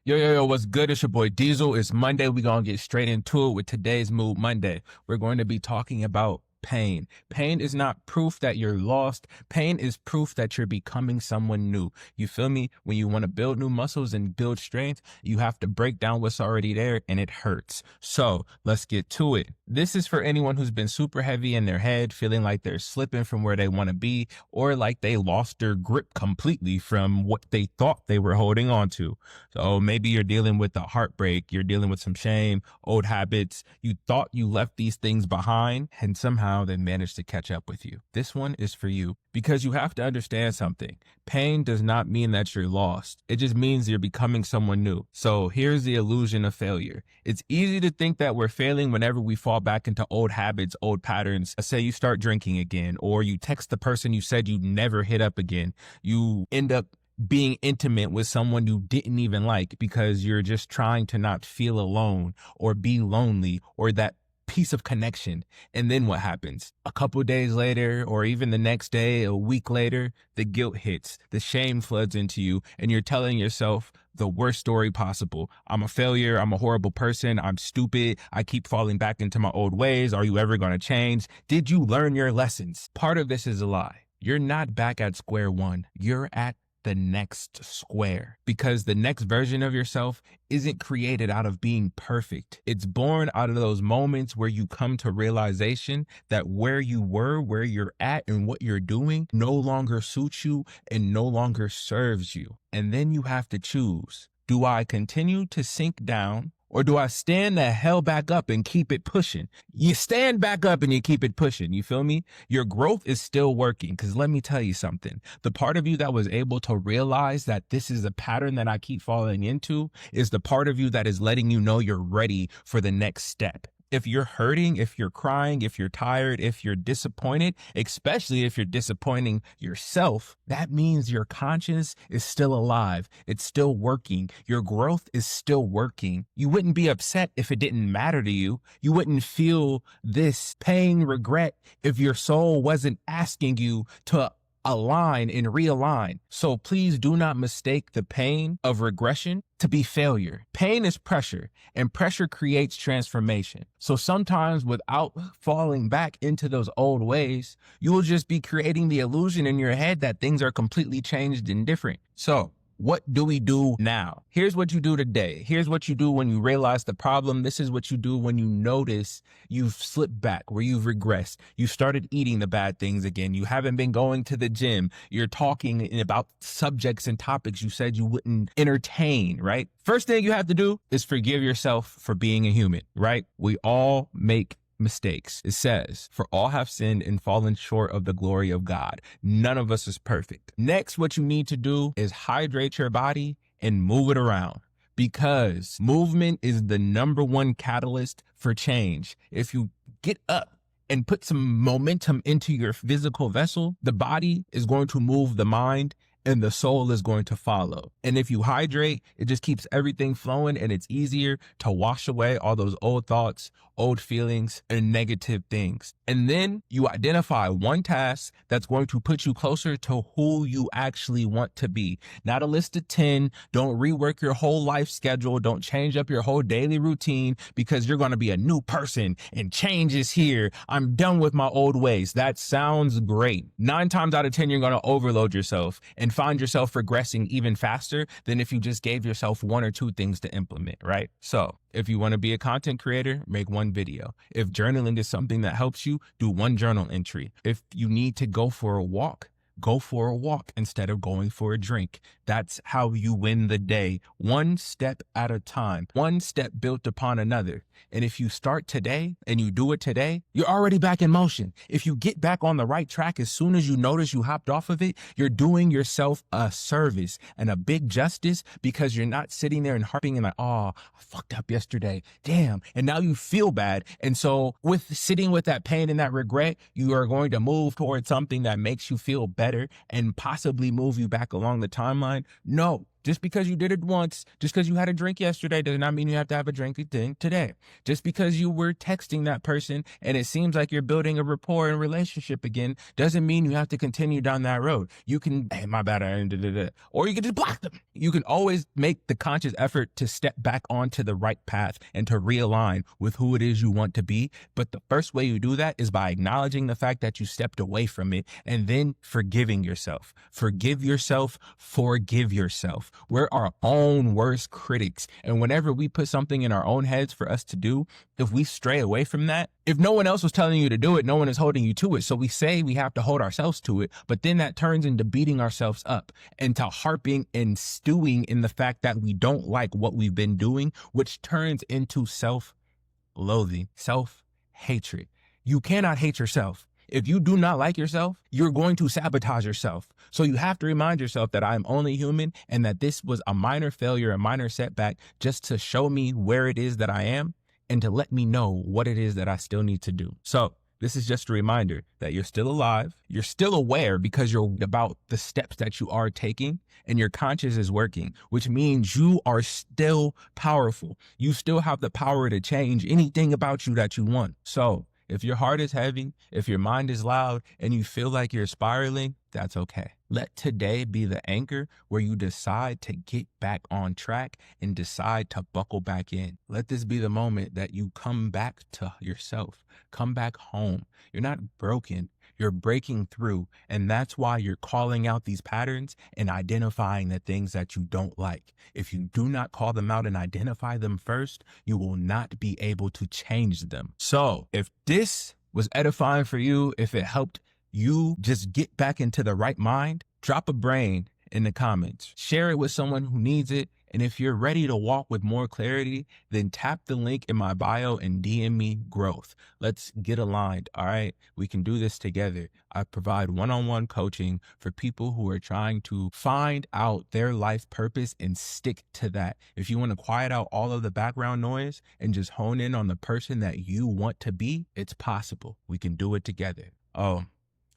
Yo, what's good? It's your boy Diesel. It's Monday. We're going to get straight into it with today's Mood Monday. We're going to be talking about pain. Pain is not proof that you're lost. Pain is proof that you're becoming someone new. You feel me? When you want to build new muscles and build strength, you have to break down what's already there, and it hurts. So let's get to it. This is for anyone who's been super heavy in their head, feeling like they're slipping from where they want to be, or like they lost their grip completely from what they thought they were holding on to. So maybe you're dealing with a heartbreak, you're dealing with some shame, old habits. You thought you left these things behind, and somehow they managed to catch up with you. This one is for you because you have to understand something. Pain does not mean that you're lost. It just means you're becoming someone new. So here's the illusion of failure. It's easy to think that we're failing whenever we fall back into old habits, old patterns. Say you start drinking again, or you text the person you said you'd never hit up again. You end up being intimate with someone you didn't even like because you're just trying to not feel alone or be lonely or that piece of connection. And then what happens? A couple of days later, or even the next day, a week later, the guilt hits, the shame floods into you, and you're telling yourself the worst story possible. I'm a failure. I'm a horrible person. I'm stupid. I keep falling back into my old ways. Are you ever going to change? Did you learn your lessons? Part of this is a lie. You're not back at square one. You're at the next square, because the next version of yourself isn't created out of being perfect. It's born out of those moments where you come to realization that where you were, where you're at, and what you're doing no longer suits you and no longer serves you. And then you have to choose. Do I continue to sink down, or do I stand the hell back up and keep it pushing? You stand back up and you keep it pushing. You feel me? Your growth is still working. Because let me tell you something. The part of you that was able to realize that this is a pattern that I keep falling into is the part of you that is letting you know you're ready for the next step. If you're hurting, if you're crying, if you're tired, if you're disappointed, especially if you're disappointing yourself, that means your conscience is still alive. It's still working. Your growth is still working. You wouldn't be upset if it didn't matter to you. You wouldn't feel this pain, regret if your soul wasn't asking you to align and realign. So please do not mistake the pain of regression to be failure. Pain is pressure, and pressure creates transformation. So sometimes without falling back into those old ways, you will just be creating the illusion in your head that things are completely changed and different. So what do we do now? Here's what you do today. Here's what you do when you realize the problem. This is what you do when you notice you've slipped back, where you've regressed. You started eating the bad things again. You haven't been going to the gym. You're talking about subjects and topics you said you wouldn't entertain, right? First thing you have to do is forgive yourself for being a human, right? We all make mistakes. It says, for all have sinned and fallen short of the glory of God. None of us is perfect. Next, what you need to do is hydrate your body and move it around, because movement is the number one catalyst for change. If you get up and put some momentum into your physical vessel, the body is going to move the mind and the soul is going to follow. And if you hydrate, it just keeps everything flowing, and it's easier to wash away all those old thoughts, old feelings, and negative things. And then you identify one task that's going to put you closer to who you actually want to be. Not a list of 10. Don't rework your whole life schedule. Don't change up your whole daily routine because you're going to be a new person and change is here. I'm done with my old ways. That sounds great. 9 times out of 10, you're going to overload yourself and find yourself regressing even faster than if you just gave yourself 1 or 2 things to implement, right? So if you want to be a content creator, make 1 video. If journaling is something that helps you, do 1 journal entry. If you need to go for a walk, go for a walk instead of going for a drink. That's how you win the day, 1 step at a time, 1 step built upon another. And if you start today and you do it today, you're already back in motion. If you get back on the right track as soon as you notice you hopped off of it, you're doing yourself a service and a big justice, because you're not sitting there and harping and like, oh, I fucked up yesterday. Damn. And now you feel bad. And so with sitting with that pain and that regret, you are going to move towards something that makes you feel better and possibly move you back along the timeline. No, Just because you did it once, just because you had a drink yesterday does not mean you have to have a drink again today. Just because you were texting that person and it seems like you're building a rapport and relationship again doesn't mean you have to continue down that road. You can, hey, my bad, or you can just block them. You can always make the conscious effort to step back onto the right path and to realign with who it is you want to be. But the first way you do that is by acknowledging the fact that you stepped away from it and then forgiving yourself. Forgive yourself, forgive yourself. We're our own worst critics. And whenever we put something in our own heads for us to do, if we stray away from that, if no one else was telling you to do it, no one is holding you to it. So we say we have to hold ourselves to it, but then that turns into beating ourselves up, into harping and stewing in the fact that we don't like what we've been doing, which turns into self-loathing, self-hatred. You cannot hate yourself. If you do not like yourself, you're going to sabotage yourself. So you have to remind yourself that I'm only human and that this was a minor failure, a minor setback, just to show me where it is that I am and to let me know what it is that I still need to do. So this is just a reminder that you're still alive. You're still aware because you're about the steps that you are taking and your conscious is working, which means you are still powerful. You still have the power to change anything about you that you want. So if your heart is heavy, if your mind is loud, and you feel like you're spiraling, that's okay. Let today be the anchor where you decide to get back on track and decide to buckle back in. Let this be the moment that you come back to yourself, come back home. You're not broken. You're breaking through, and that's why you're calling out these patterns and identifying the things that you don't like. If you do not call them out and identify them first, you will not be able to change them. So if this was edifying for you, if it helped you just get back into the right mind, drop a brain in the comments. Share it with someone who needs it. And if you're ready to walk with more clarity, then tap the link in my bio and DM me growth. Let's get aligned, all right? We can do this together. I provide one-on-one coaching for people who are trying to find out their life purpose and stick to that. If you want to quiet out all of the background noise and just hone in on the person that you want to be, it's possible. We can do it together. Oh,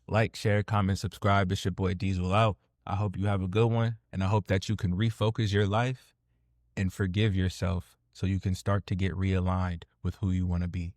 like, share, comment, subscribe. It's your boy Diesel out. I hope you have a good one, and I hope that you can refocus your life and forgive yourself so you can start to get realigned with who you want to be.